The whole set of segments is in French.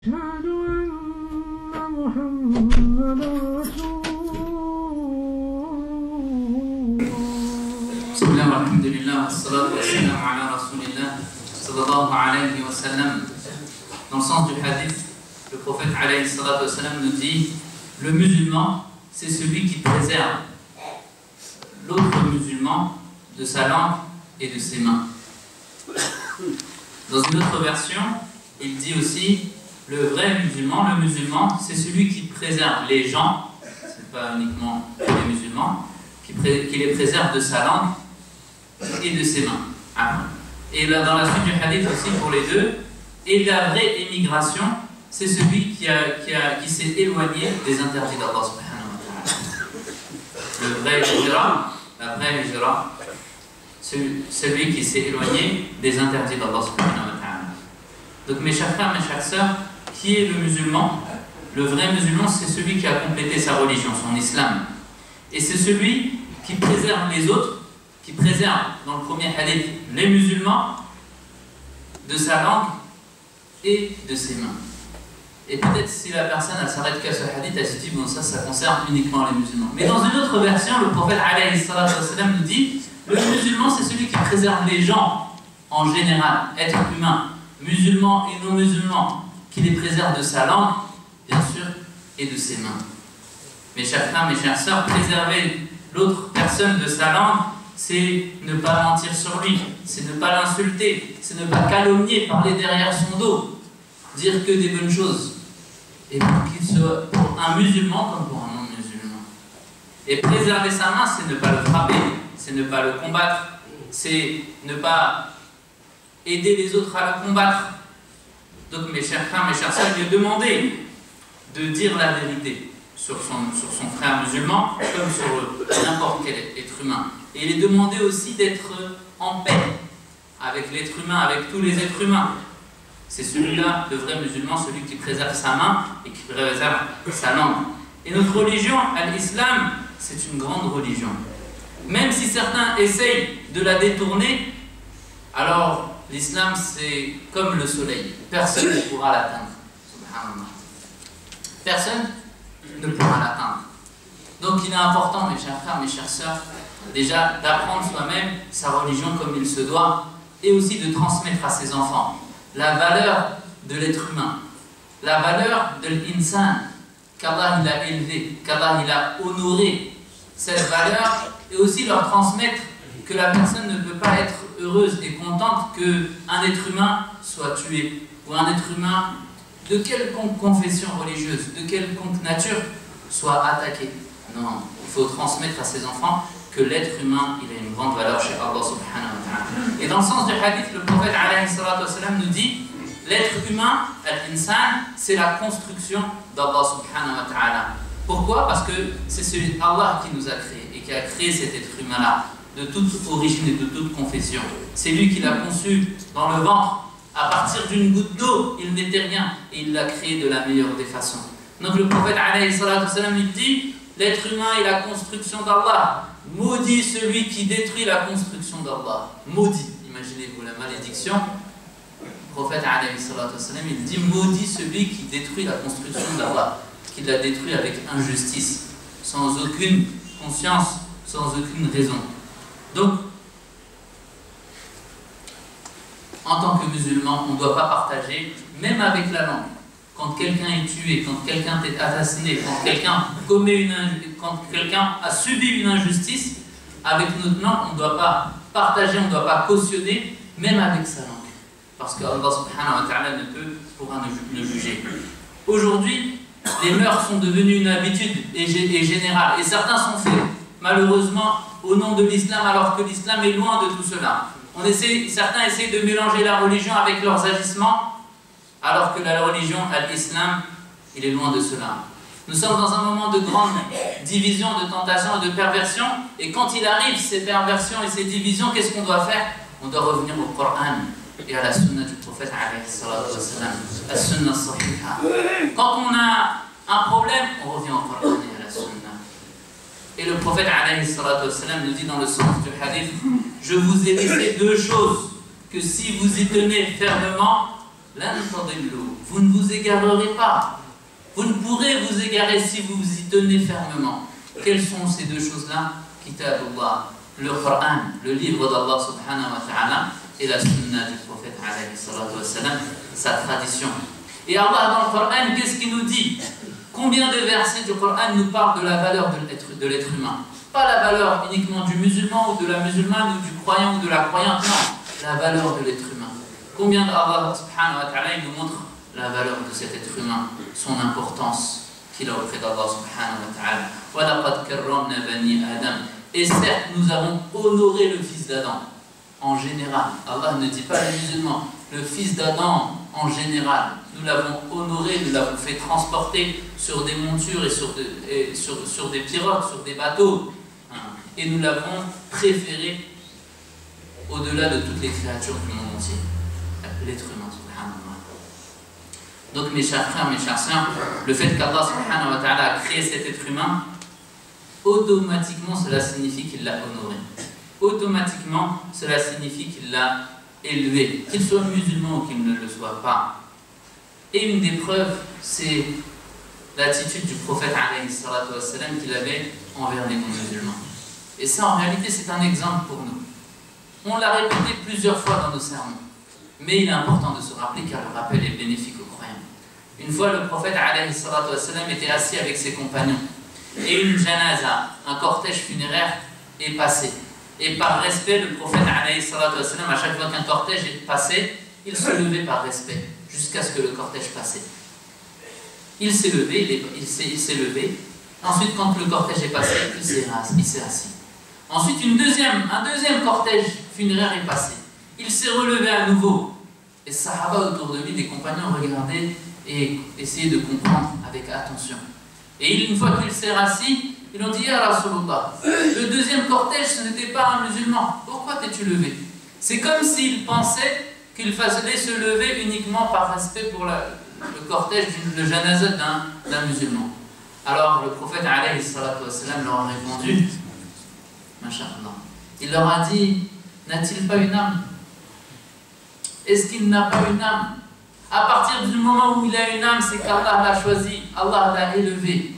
أشهد أن محمدا رسول بسم الله والحمد لله والصلاة والسلام على رسول الله صلى الله alayhi wa sallam. Dans le sens du hadith, le prophète alayhi salatu wa sallam nous dit: le musulman, c'est celui qui préserve l'autre musulman de sa langue et de ses mains. Dans une autre version, il dit aussi: le vrai musulman, le musulman, c'est celui qui préserve les gens, c'est pas uniquement les musulmans, qui les préserve de sa langue et de ses mains. Et là, dans la suite du hadith aussi pour les deux, et la vraie émigration, c'est celui qui s'est éloigné des interdits d'Allah subhanahu wa ta'ala. Le vrai hijra, la vraie hijra, celui qui s'est éloigné des interdits d'Allah subhanahu wa ta'ala. Donc mes chers frères, mes chères sœurs, qui est le musulman? Le vrai musulman, c'est celui qui a complété sa religion, son islam. Et c'est celui qui préserve les autres, qui préserve, dans le premier hadith, les musulmans de sa langue et de ses mains. Et peut-être si la personne elle s'arrête qu'à ce hadith, elle se dit bon, ça concerne uniquement les musulmans. Mais dans une autre version, le prophète alayhi salatu wa sallam nous dit: le musulman, c'est celui qui préserve les gens en général, êtres humains, musulmans et non musulmans, qui les préserve de sa langue, bien sûr, et de ses mains. Mes chers frères, mes chères sœurs, préserver l'autre personne de sa langue, c'est ne pas mentir sur lui, c'est ne pas l'insulter, c'est ne pas calomnier, parler derrière son dos, dire que des bonnes choses. Et pour qu'il soit pour un musulman comme pour un non-musulman. Et préserver sa main, c'est ne pas le frapper, c'est ne pas le combattre, c'est ne pas aider les autres à le combattre. Donc mes chers frères, mes chères sœurs, lui demander de dire la vérité sur son frère musulman, comme sur n'importe quel être humain. Et il est demandé aussi d'être en paix avec l'être humain, avec tous les êtres humains. C'est celui-là, le vrai musulman, celui qui préserve sa main et qui préserve sa langue. Et notre religion, l'islam, c'est une grande religion. Même si certains essayent de la détourner, alors l'islam, c'est comme le soleil. Personne ne pourra l'atteindre. Subhanallah. Personne ne pourra l'atteindre. Donc il est important, mes chers frères, mes chères sœurs, déjà d'apprendre soi-même sa religion comme il se doit, et aussi de transmettre à ses enfants la valeur de l'être humain, la valeur de l'insan, qu'Allah il a élevé, qu'Allah il a honoré cette valeur, et aussi leur transmettre que la personne ne peut pas être heureuse et contente qu'un être humain soit tué, ou un être humain de quelconque confession religieuse, de quelconque nature, soit attaqué. Non, il faut transmettre à ses enfants que l'être humain, il a une grande valeur chez Allah subhanahu wa ta'ala. Et dans le sens du hadith, le prophète alayhi salatu wa sallam nous dit: l'être humain, l'insan, c'est la construction d'Allah subhanahu wa ta'ala. Pourquoi? Parce que c'est celui Allah qui nous a créés et qui a créé cet être humain-là, de toute origine et de toute confession. C'est lui qui l'a conçu dans le ventre. À partir d'une goutte d'eau, il n'était rien et il l'a créé de la meilleure des façons. Donc le prophète alayhi salatu wa sallam il dit: l'être humain est la construction d'Allah. Maudit celui qui détruit la construction d'Allah. Maudit, imaginez-vous la malédiction. Le prophète alayhi salatu wa sallam il dit: maudit celui qui détruit la construction d'Allah, qui la détruit avec injustice, sans aucune conscience, sans aucune raison. Donc, en tant que musulman, on ne doit pas partager, même avec la langue. Quand quelqu'un est tué, quand quelqu'un est assassiné, quand quelqu'un a subi une injustice, avec notre langue, on ne doit pas partager, on ne doit pas cautionner, même avec sa langue. Parce que Allah subhanahu wa ta'ala pourra ne juger. Aujourd'hui, les mœurs sont devenues une habitude et générale. Et certains sont faits, malheureusement, au nom de l'islam, alors que l'islam est loin de tout cela. Certains essayent de mélanger la religion avec leurs agissements, alors que la religion, l'islam, il est loin de cela. Nous sommes dans un moment de grande division, de tentation et de perversion, et quand il arrive ces perversions et ces divisions, qu'est-ce qu'on doit faire? On doit revenir au Coran et à la sunna du prophète alayhi salatu wa sallam, la sunna sahiha. Quand on a un problème, on revient au Coran et à la sunna. Et le prophète alayhi salatu wa sallam nous dit dans le sens du hadith: je vous ai laissé deux choses que si vous y tenez fermement, vous vous ne vous égarerez pas. Vous ne pourrez vous égarer si vous vous y tenez fermement. Quelles sont ces deux choses-là? Kitabullah, le Coran, le livre d'Allah subhanahu wa ta'ala, et la sunna du prophète alayhi salatu wa salam, sa tradition. Et Allah dans le Coran, qu'est-ce qu'il nous dit? Combien de versets du Coran nous parlent de la valeur de l'être humain? Pas la valeur uniquement du musulman ou de la musulmane ou du croyant ou de la croyante, non, la valeur de l'être humain. Combien d'Allah subhanahu wa ta'ala nous montre la valeur de cet être humain, son importance qu'il a auprès d'Allah subhanahu wa ta'ala. وَلَقَدْ كَرَّمْنَا بَنِي آدَمَ. Et certes, nous avons honoré le fils d'Adam en général. Allah ne dit pas les musulmans, le fils d'Adam en général. Nous l'avons honoré, nous l'avons fait transporter sur des montures et sur des pirogues, sur des bateaux. Et nous l'avons préféré au-delà de toutes les créatures du monde entier. L'être humain, subhanallah. Donc mes chers frères, mes chères sœurs, le fait qu'Allah subhanahu wa ta'ala a créé cet être humain, automatiquement cela signifie qu'il l'a honoré. Automatiquement cela signifie qu'il l'a élevé, qu'il soit musulman ou qu'il ne le soit pas. Et une des preuves, c'est l'attitude du prophète alayhi salatu wassalam qu'il avait envers les non-musulmans. Et ça en réalité c'est un exemple pour nous. On l'a répété plusieurs fois dans nos sermons. Mais il est important de se rappeler car le rappel est bénéfique aux croyants. Une fois, le prophète alayhi salatu wassalam était assis avec ses compagnons et une janaza, un cortège funéraire, est passé. Et par respect, le prophète alayhi salatu wassalam, à chaque fois qu'un cortège est passé, il se levait par respect jusqu'à ce que le cortège passait. Il s'est levé, il s'est levé. Ensuite, quand le cortège est passé, il s'est assis. Ensuite, un deuxième cortège funéraire est passé. Il s'est relevé à nouveau. Et les sahaba autour de lui, des compagnons, regardaient et essayaient de comprendre avec attention. Et une fois qu'il s'est rassis, ils ont dit: Ya Rasulullah, le deuxième cortège, ce n'était pas un musulman. Pourquoi t'es-tu levé? C'est comme s'il pensait qu'il fallait se lever uniquement par respect pour le cortège, le janazat d'un musulman. Alors le prophète alayhi salatu wassalam leur a répondu, Masha'Allah, il leur a dit: n'a-t-il pas une âme? Est-ce qu'il n'a pas une âme? À partir du moment où il a une âme, c'est qu'Allah l'a choisi, Allah l'a élevé.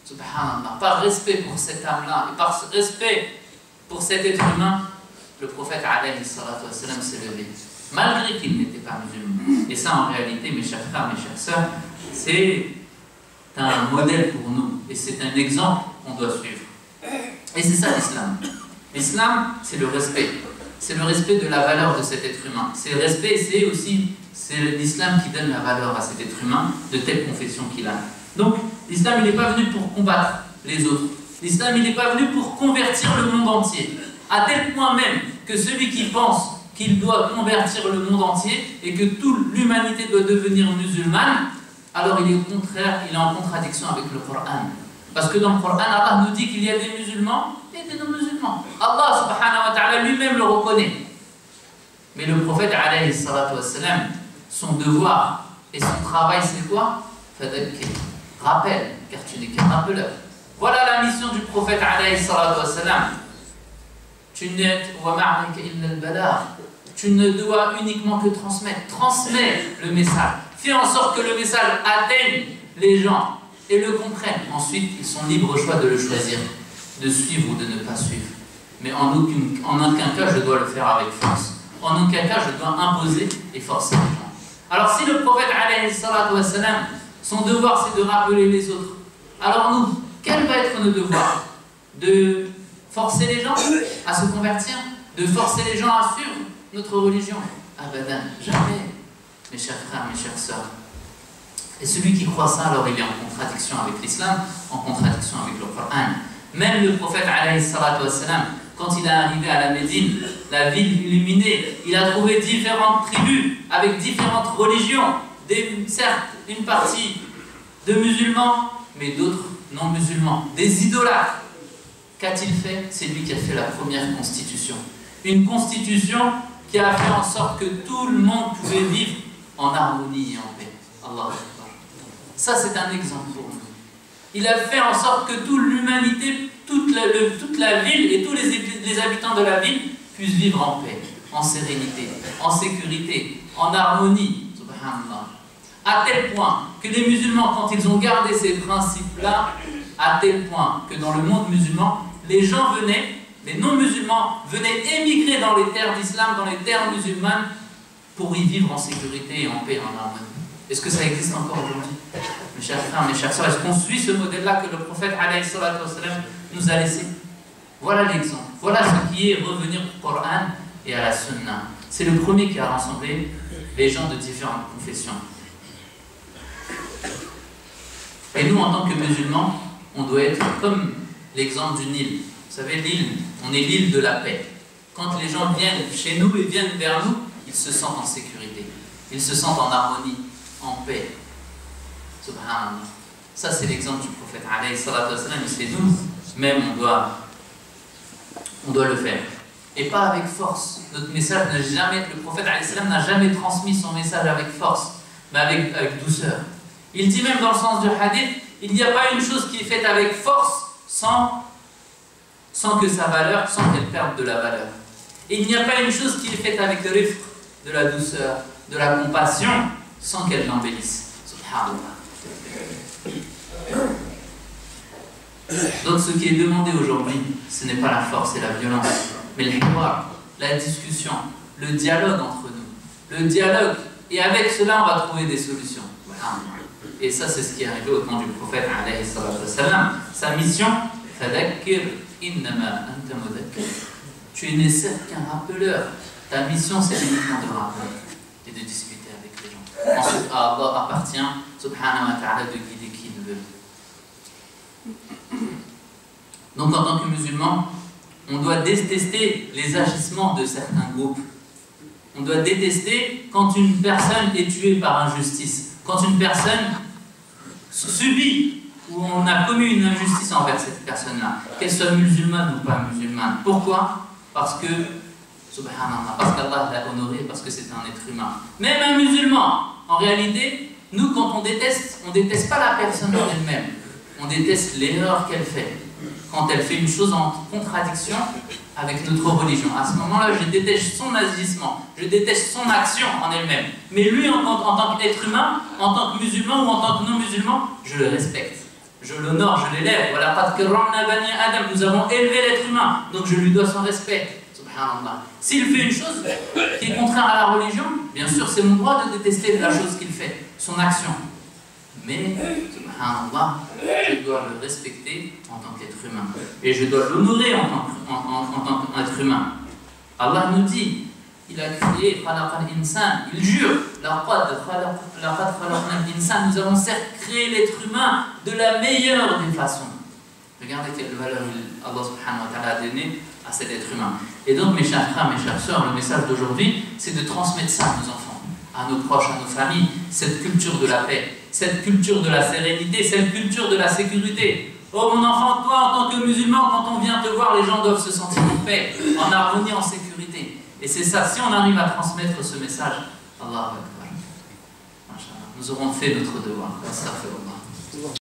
Subhanallah. Par respect pour cette âme-là et par respect pour cet être humain, le prophète alayhi salatu wassalam s'est levé, malgré qu'il n'était pas musulman. Et ça, en réalité, mes chers frères, mes chères sœurs, c'est un modèle pour nous et c'est un exemple qu'on doit suivre. Et c'est ça l'islam. L'islam, c'est le respect. C'est le respect de la valeur de cet être humain. C'est le respect, c'est l'islam qui donne la valeur à cet être humain, de telle confession qu'il a. Donc, l'islam, il n'est pas venu pour combattre les autres. L'islam, il n'est pas venu pour convertir le monde entier. À tel point même que celui qui pense qu'il doit convertir le monde entier et que toute l'humanité doit devenir musulmane, alors il est au contraire, il est en contradiction avec le Coran. Parce que dans le Coran, Allah nous dit qu'il y a des musulmans et des non-musulmans. Allah subhanahu wa ta'ala lui-même le reconnaît. Mais le prophète alayhi salatu wassalam, son devoir et son travail, c'est quoi? Fadakkir. Rappel, car tu n'es qu'un rappeleur. Voilà la mission du prophète alayhi salatu wassalam. Tu ne dois uniquement que transmettre. Transmets le message. Fais en sorte que le message atteigne les gens et le comprennent. Ensuite, ils sont libres au choix de le choisir, de suivre ou de ne pas suivre. Mais en aucun cas, je dois le faire avec force. En aucun cas, je dois imposer et forcer les gens. Alors, si le prophète, alayhi salatu wassalam, son devoir, c'est de rappeler les autres, alors nous, quel va être notre devoir? De forcer les gens à se convertir? De forcer les gens à suivre notre religion? Abadan, jamais, mes chers frères, mes chères sœurs. Et celui qui croit ça, alors il est en contradiction avec l'islam, en contradiction avec le Coran. Même le prophète, alayhi salatu wassalam, quand il est arrivé à la Médine, la ville illuminée, il a trouvé différentes tribus avec différentes religions. Certes, une partie de musulmans, mais d'autres non musulmans, des idolâtres. Qu'a-t-il fait? C'est lui qui a fait la première constitution. Une constitution qui a fait en sorte que tout le monde pouvait vivre en harmonie et en paix. Allah Akbar. Ça, c'est un exemple pour nous. Il a fait en sorte que toute l'humanité, toute la ville et tous les habitants de la ville puissent vivre en paix, en sérénité, en sécurité, en harmonie. Subhanallah. à tel point que les musulmans, quand ils ont gardé ces principes-là, à tel point que dans le monde musulman, les gens venaient, les non-musulmans venaient émigrer dans les terres d'islam, dans les terres musulmanes, pour y vivre en sécurité et en paix, en harmonie. Est-ce que ça existe encore aujourd'hui? Mes chers frères, mes chères sœurs, est-ce qu'on suit ce modèle-là que le prophète alayhi salatu wassalam nous a laissé? Voilà l'exemple. Voilà ce qui est revenir au Coran et à la Sunna. C'est le premier qui a rassemblé les gens de différentes confessions. Et nous, en tant que musulmans, on doit être comme l'exemple d'une île. Vous savez, l'île, on est l'île de la paix. Quand les gens viennent chez nous et viennent vers nous, ils se sentent en sécurité. Ils se sentent en harmonie, en paix. Subhanallah. Ça, c'est l'exemple du prophète alayhi salatu wassalam. C'est nous, même, on doit le faire. Et pas avec force. Notre message n'a jamais, le prophète alayhi salam n'a jamais transmis son message avec force, mais avec douceur. Il dit même dans le sens du hadith, il n'y a pas une chose qui est faite avec force sans que sa valeur, sans qu'elle perde de la valeur. Et il n'y a pas une chose qui est faite avec le rifq, de la douceur, de la compassion, sans qu'elle l'embellisse. Subhanallah. Donc ce qui est demandé aujourd'hui, ce n'est pas la force et la violence, mais le hiwar, la discussion, le dialogue entre nous. Le dialogue, et avec cela on va trouver des solutions. Et ça c'est ce qui est arrivé au temps du prophète alayhi salatu wassalam. Sa mission, fadakkir innama anta mudakkir. Tu n'es certes qu'un rappeleur. Ta mission c'est uniquement de rappeler et de discuter avec les gens. Ensuite à Allah appartient, subhanahu wa ta'ala, de guider qui il veut. Donc en tant que musulman, on doit détester les agissements de certains groupes. On doit détester quand une personne est tuée par injustice, quand une personne subit ou on a commis une injustice envers cette personne-là, qu'elle soit musulmane ou pas musulmane. Pourquoi? Parce que, subhanallah, parce qu'Allah l'a honoré, parce que c'est un être humain. Même un musulman, en réalité, nous quand on déteste pas la personne en elle-même, on déteste l'erreur qu'elle fait. Quand elle fait une chose en contradiction avec notre religion, à ce moment-là, je déteste son agissement, je déteste son action en elle-même. Mais lui, en tant qu'être humain, en tant que musulman ou en tant que non-musulman, je le respecte, je l'honore, je l'élève. Voilà, nous avons élevé l'être humain, donc je lui dois son respect. Subhanallah. S'il fait une chose qui est contraire à la religion, bien sûr, c'est mon droit de détester la chose qu'il fait, son action. Mais, subhanallah, je dois le respecter en tant qu'être humain. Et je dois l'honorer en tant qu'être humain. Allah nous dit, il a créé, il jure, nous avons certes créé l'être humain de la meilleure des façons. Regardez quelle valeur Allah subhanahu wa ta'ala a donnée à cet être humain. Et donc, mes chers frères, mes chères sœurs, le message d'aujourd'hui, c'est de transmettre ça à nos enfants, à nos proches, à nos familles, cette culture de la paix, cette culture de la sérénité, cette culture de la sécurité. Oh mon enfant, toi en tant que musulman, quand on vient te voir, les gens doivent se sentir en paix, en harmonie, en sécurité. Et c'est ça, si on arrive à transmettre ce message, Allah Akbar, nous aurons fait notre devoir.